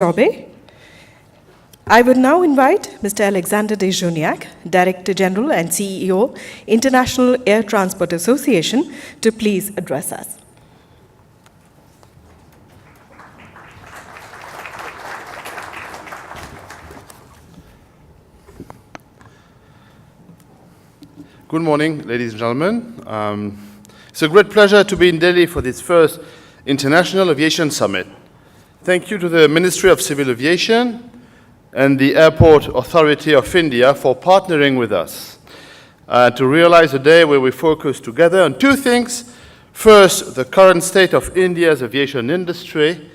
Tobe. I would now invite Mr. Alexandre de Juniac, Director General and CEO, International Air Transport Association, to please address us. Good morning, ladies and gentlemen. It's a great pleasure to be in Delhi for this first International Aviation Summit. Thank you to the Ministry of Civil Aviation and the Airport Authority of India for partnering with us to realize a day where we focus together on two things. First, the current state of India's aviation industry,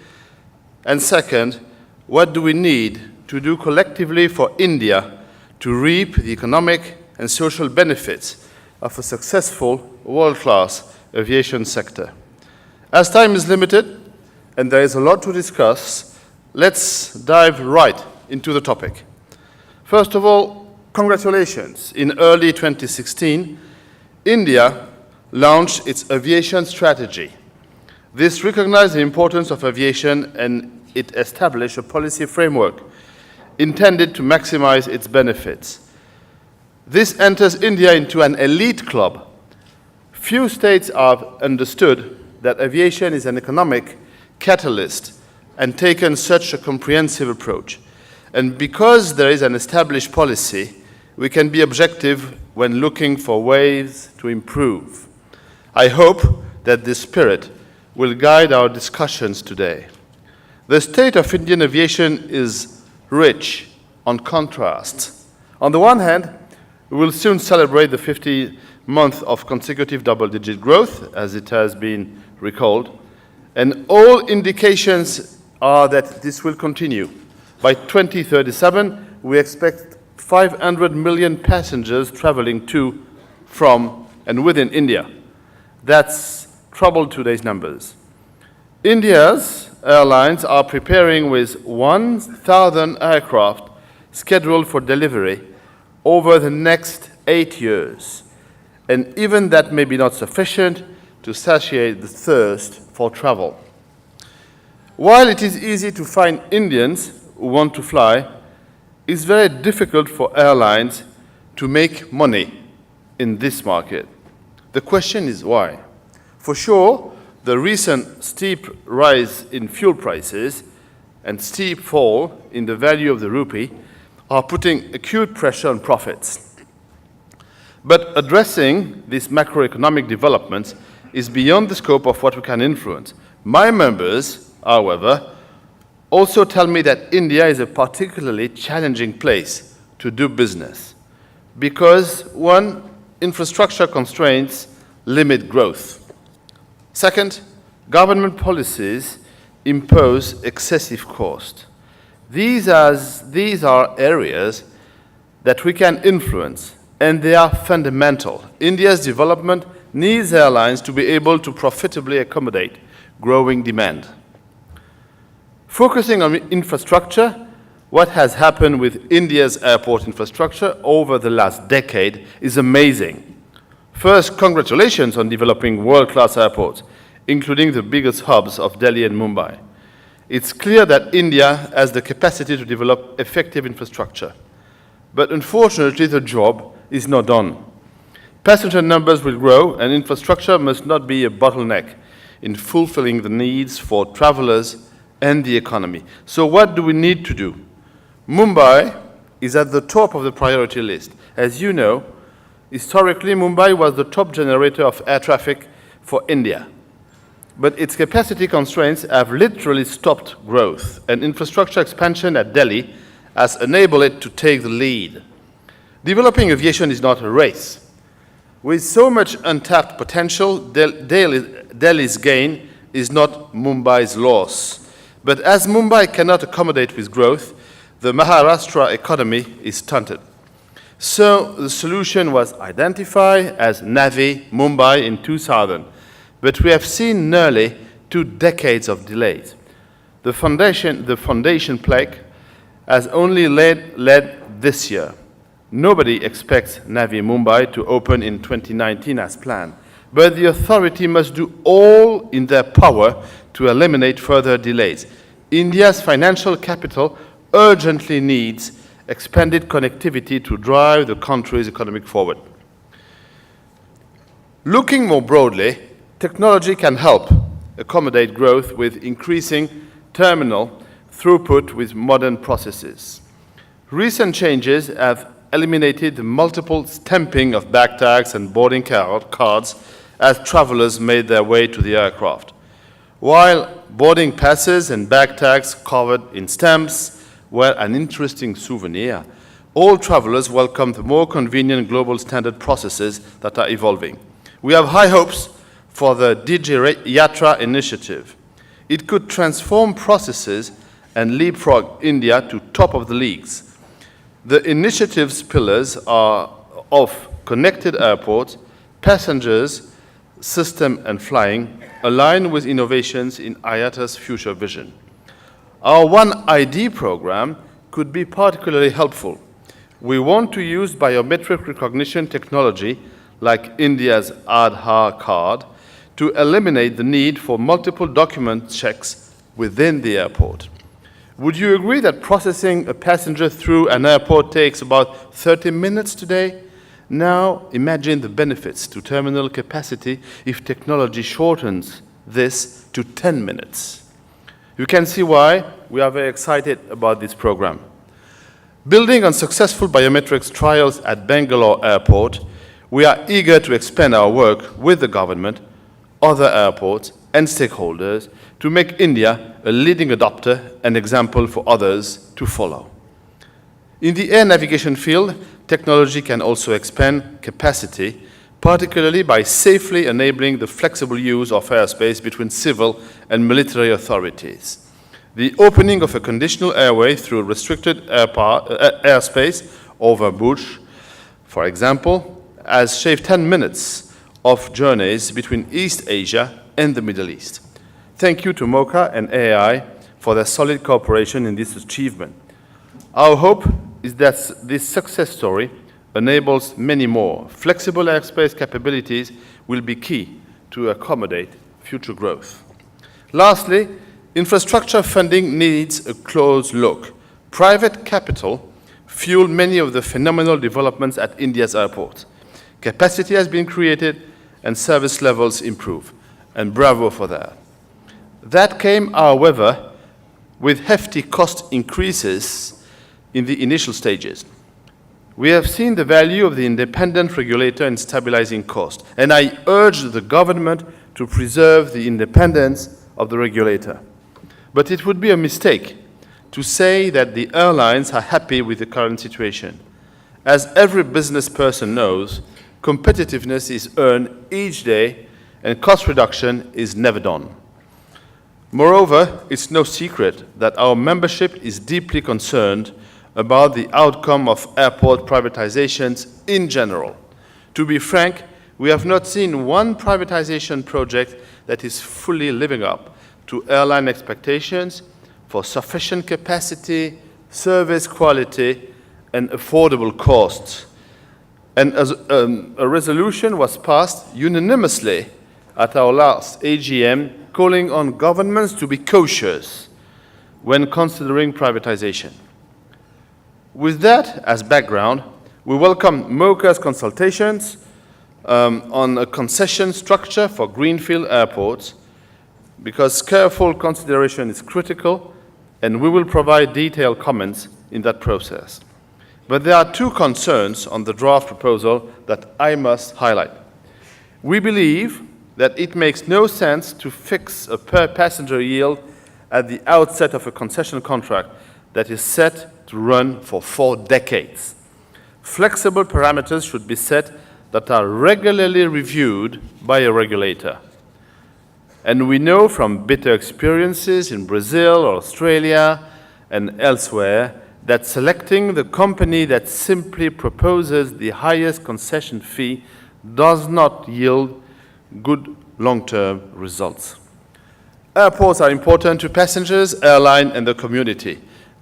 and second, what do we need to do collectively for India to reap the economic and social benefits of a successful world-class aviation sector. As time is limited, and there is a lot to discuss, let's dive right into the topic. First of all, congratulations. In early 2016, India launched its aviation strategy. This recognized the importance of aviation and it established a policy framework intended to maximize its benefits. This enters India into an elite club. Few states have understood that aviation is an economic catalyst and taken such a comprehensive approach. And because there is an established policy, we can be objective when looking for ways to improve. I hope that this spirit will guide our discussions today. The state of Indian aviation is rich on contrasts. On the one hand, we will soon celebrate the 50th month of consecutive double-digit growth, as it has been recalled. And all indications are that this will continue. By 2037, we expect 500 million passengers traveling to, from, and within India. That's trouble today's numbers. India's airlines are preparing with 1,000 aircraft scheduled for delivery over the next 8 years. And even that may be not sufficient to satiate the thirst for travel. While it is easy to find Indians who want to fly, it's very difficult for airlines to make money in this market. The question is why? For sure, the recent steep rise in fuel prices and steep fall in the value of the rupee are putting acute pressure on profits. But addressing these macroeconomic developments is beyond the scope of what we can influence. My members, however, also tell me that India is a particularly challenging place to do business because, one, infrastructure constraints limit growth. Second, government policies impose excessive cost. These are areas that we can influence, and they are fundamental. India's development needs airlines to be able to profitably accommodate growing demand. Focusing on infrastructure, what has happened with India's airport infrastructure over the last decade is amazing. First, congratulations on developing world-class airports, including the biggest hubs of Delhi and Mumbai. It's clear that India has the capacity to develop effective infrastructure. But unfortunately, the job is not done. Passenger numbers will grow, and infrastructure must not be a bottleneck in fulfilling the needs for travelers and the economy. So what do we need to do? Mumbai is at the top of the priority list. As you know, historically, Mumbai was the top generator of air traffic for India. But its capacity constraints have literally stopped growth, and infrastructure expansion at Delhi has enabled it to take the lead. Developing aviation is not a race. With so much untapped potential, Delhi's gain is not Mumbai's loss. But as Mumbai cannot accommodate with growth, the Maharashtra economy is stunted. So the solution was identified as Navi Mumbai in 2000. But we have seen nearly 2 decades of delays. The foundation plaque has only led this year. Nobody expects Navi Mumbai to open in 2019 as planned, but the authority must do all in their power to eliminate further delays. India's financial capital urgently needs expanded connectivity to drive the country's economic forward. Looking more broadly, technology can help accommodate growth with increasing terminal throughput with modern processes. Recent changes have eliminated the multiple stamping of bag tags and boarding cards as travelers made their way to the aircraft. While boarding passes and bag tags covered in stamps were an interesting souvenir, all travelers welcomed the more convenient global standard processes that are evolving. We have high hopes for the IATA initiative. It could transform processes and leapfrog India to top of the leagues. The initiative's pillars are of connected airports, passengers, system and flying, align with innovations in IATA's future vision. Our One ID program could be particularly helpful. We want to use biometric recognition technology like India's Aadhaar card to eliminate the need for multiple document checks within the airport. Would you agree that processing a passenger through an airport takes about 30 minutes today? Now imagine the benefits to terminal capacity if technology shortens this to 10 minutes. You can see why we are very excited about this program. Building on successful biometrics trials at Bangalore Airport, we are eager to expand our work with the government, other airports, and stakeholders to make India a leading adopter and example for others to follow. In the air navigation field, technology can also expand capacity, particularly by safely enabling the flexible use of airspace between civil and military authorities. The opening of a conditional airway through restricted airspace over Bhuj, for example, has shaved 10 minutes of journeys between East Asia and the Middle East. Thank you to MoCA and AI for their solid cooperation in this achievement. Our hope is that this success story enables many more. Flexible airspace capabilities will be key to accommodate future growth. Lastly, infrastructure funding needs a close look. Private capital fueled many of the phenomenal developments at India's airports. Capacity has been created and service levels improve, and bravo for that. That came, however, with hefty cost increases in the initial stages. We have seen the value of the independent regulator in stabilizing cost, and I urge the government to preserve the independence of the regulator. But it would be a mistake to say that the airlines are happy with the current situation. As every business person knows, competitiveness is earned each day and cost reduction is never done. Moreover, it's no secret that our membership is deeply concerned about the outcome of airport privatizations in general. To be frank, we have not seen one privatization project that is fully living up to airline expectations for sufficient capacity, service quality, and affordable costs. And as a resolution was passed unanimously at our last AGM, calling on governments to be cautious when considering privatization. With that as background, we welcome MoCA's consultations on a concession structure for greenfield airports, because careful consideration is critical, and we will provide detailed comments in that process. But there are two concerns on the draft proposal that I must highlight. We believe that it makes no sense to fix a per-passenger yield at the outset of a concession contract that is set to run for 4 decades. Flexible parameters should be set that are regularly reviewed by a regulator. And we know from bitter experiences in Brazil or Australia and elsewhere that selecting the company that simply proposes the highest concession fee does not yield good long-term results. Airports are important to passengers, airline, and the community.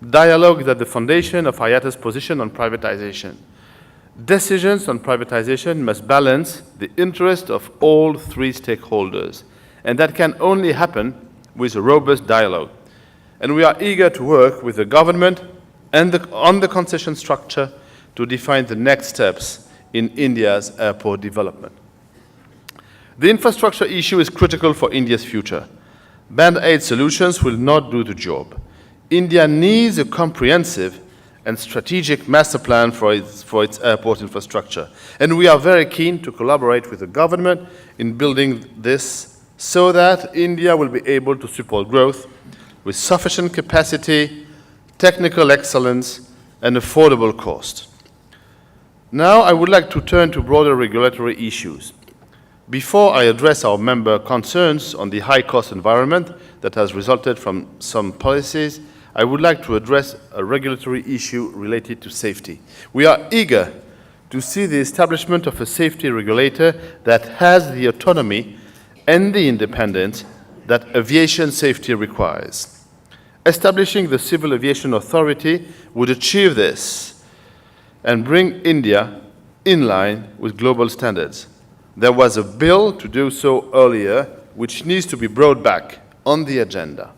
Dialogue is at the foundation of IATA's position on privatization. Decisions on privatization must balance the interest of all 3 stakeholders, and that can only happen with a robust dialogue. and we are eager to work with the government and on the concession structure to define the next steps in India's airport development. The infrastructure issue is critical for India's future. Band-aid solutions will not do the job. India needs a comprehensive and strategic master plan for its airport infrastructure. And we are very keen to collaborate with the government in building this so that India will be able to support growth with sufficient capacity, technical excellence, and affordable cost. Now I would like to turn to broader regulatory issues. Before I address our member concerns on the high-cost environment that has resulted from some policies, I would like to address a regulatory issue related to safety. We are eager to see the establishment of a safety regulator that has the autonomy and the independence that aviation safety requires. Establishing the Civil Aviation Authority would achieve this and bring India in line with global standards. There was a bill to do so earlier, which needs to be brought back on the agenda.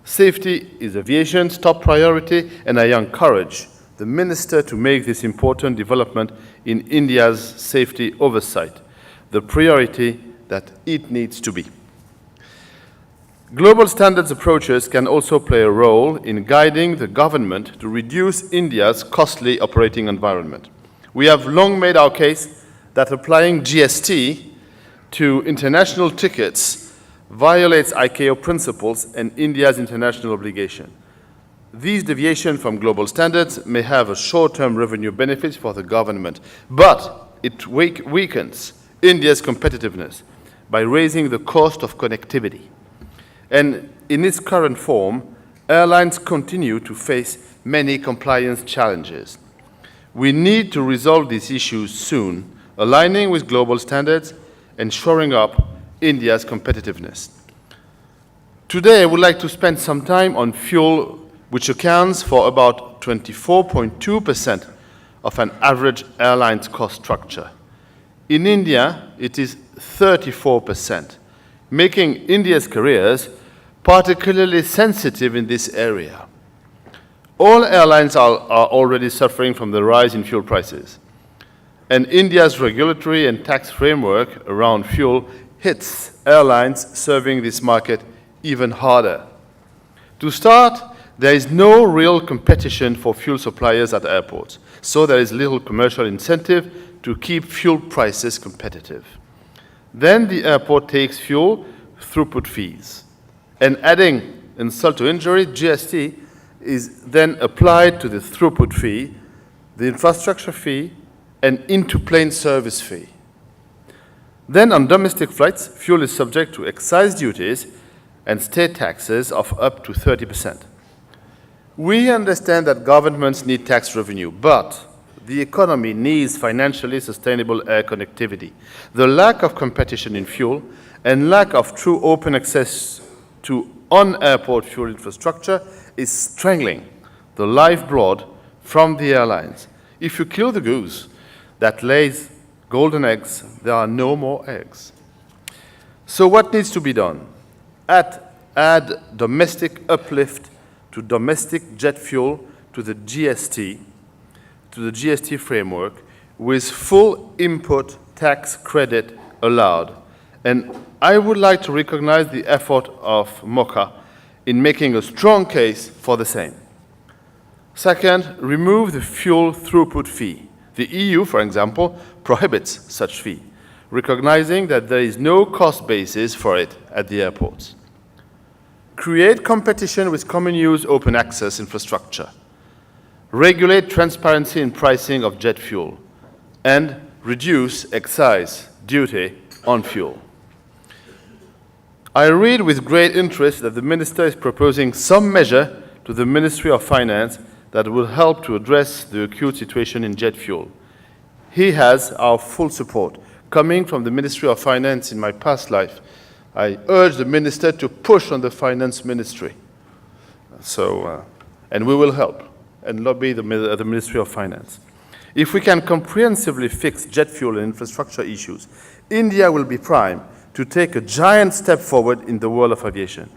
Safety is aviation's top priority, and I encourage the Minister to make this important development in India's safety oversight the priority that it needs to be. Global standards approaches can also play a role in guiding the government to reduce India's costly operating environment. We have long made our case that applying GST to international tickets violates ICAO principles and India's international obligation. These deviations from global standards may have a short-term revenue benefit for the government, but it weakens India's competitiveness by raising the cost of connectivity. And in its current form, airlines continue to face many compliance challenges. We need to resolve these issues soon, aligning with global standards and shoring up India's competitiveness. Today, I would like to spend some time on fuel, which accounts for about 24.2% of an average airline's cost structure. In India, it is 34%, making India's carriers particularly sensitive in this area. All airlines are already suffering from the rise in fuel prices, and India's regulatory and tax framework around fuel hits airlines serving this market even harder. To start, there is no real competition for fuel suppliers at airports, so there is little commercial incentive to keep fuel prices competitive. Then the airport takes fuel throughput fees, and adding insult to injury, GST is then applied to the throughput fee, the infrastructure fee, and into-plane service fee. Then on domestic flights, fuel is subject to excise duties and state taxes of up to 30%. We understand that governments need tax revenue, but the economy needs financially sustainable air connectivity. The lack of competition in fuel and lack of true open access to on-airport fuel infrastructure is strangling the lifeblood from the airlines. If you kill the goose that lays golden eggs, there are no more eggs. So what needs to be done? Add domestic uplift to domestic jet fuel to the GST framework with full input tax credit allowed. And I would like to recognize the effort of MOCA in making a strong case for the same. Second, remove the fuel throughput fee. The EU, for example, prohibits such fee, recognizing that there is no cost basis for it at the airports. Create competition with common use open access infrastructure. Regulate transparency in pricing of jet fuel, and reduce excise duty on fuel. I read with great interest that the Minister is proposing some measure to the Ministry of Finance that will help to address the acute situation in jet fuel. He has our full support. Coming from the Ministry of Finance in my past life, I urge the Minister to push on the Finance Ministry. And we will help and lobby the Ministry of Finance. If we can comprehensively fix jet fuel and infrastructure issues, India will be primed to take a giant step forward in the world of aviation.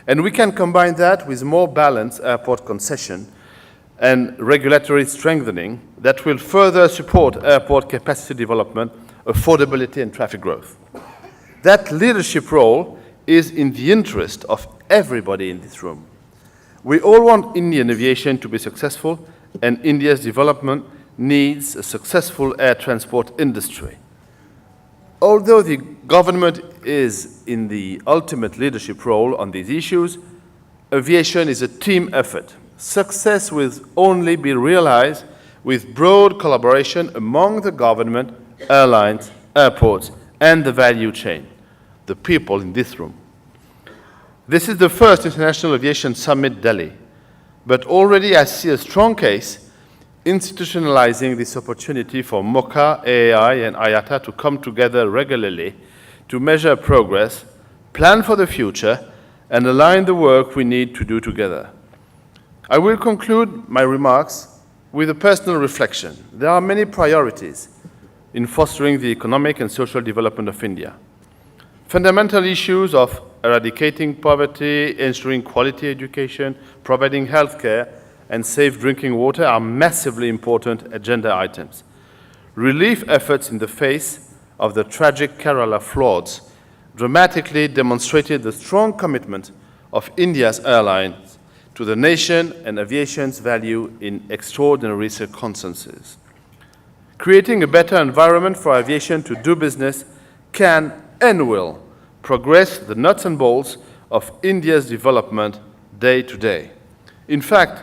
And we can combine that with more balanced airport concession and regulatory strengthening that will further support airport capacity development, affordability, and traffic growth. That leadership role is in the interest of everybody in this room. We all want Indian aviation to be successful, and India's development needs a successful air transport industry. Although the government is in the ultimate leadership role on these issues, aviation is a team effort. Success will only be realized with broad collaboration among the government, airlines, airports, and the value chain, the people in this room. This is the first International Aviation Summit Delhi, but already I see a strong case institutionalizing this opportunity for MOCA, AAI, and IATA to come together regularly to measure progress, plan for the future, and align the work we need to do together. I will conclude my remarks with a personal reflection. There are many priorities in fostering the economic and social development of India. Fundamental issues of eradicating poverty, ensuring quality education, providing health care, and safe drinking water are massively important agenda items. Relief efforts in the face of the tragic Kerala floods dramatically demonstrated the strong commitment of India's airlines to the nation and aviation's value in extraordinary circumstances. Creating a better environment for aviation to do business can and will progress the nuts and bolts of India's development day to day. In fact,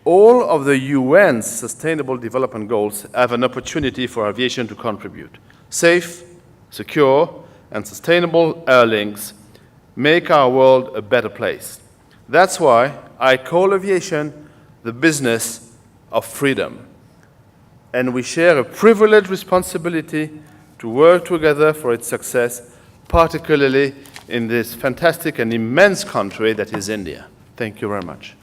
all of the UN's Sustainable Development Goals have an opportunity for aviation to contribute. Safe, secure, and sustainable air links make our world a better place. That's why I call aviation the business of freedom. And we share a privileged responsibility to work together for its success, particularly in this fantastic and immense country that is India. Thank you very much.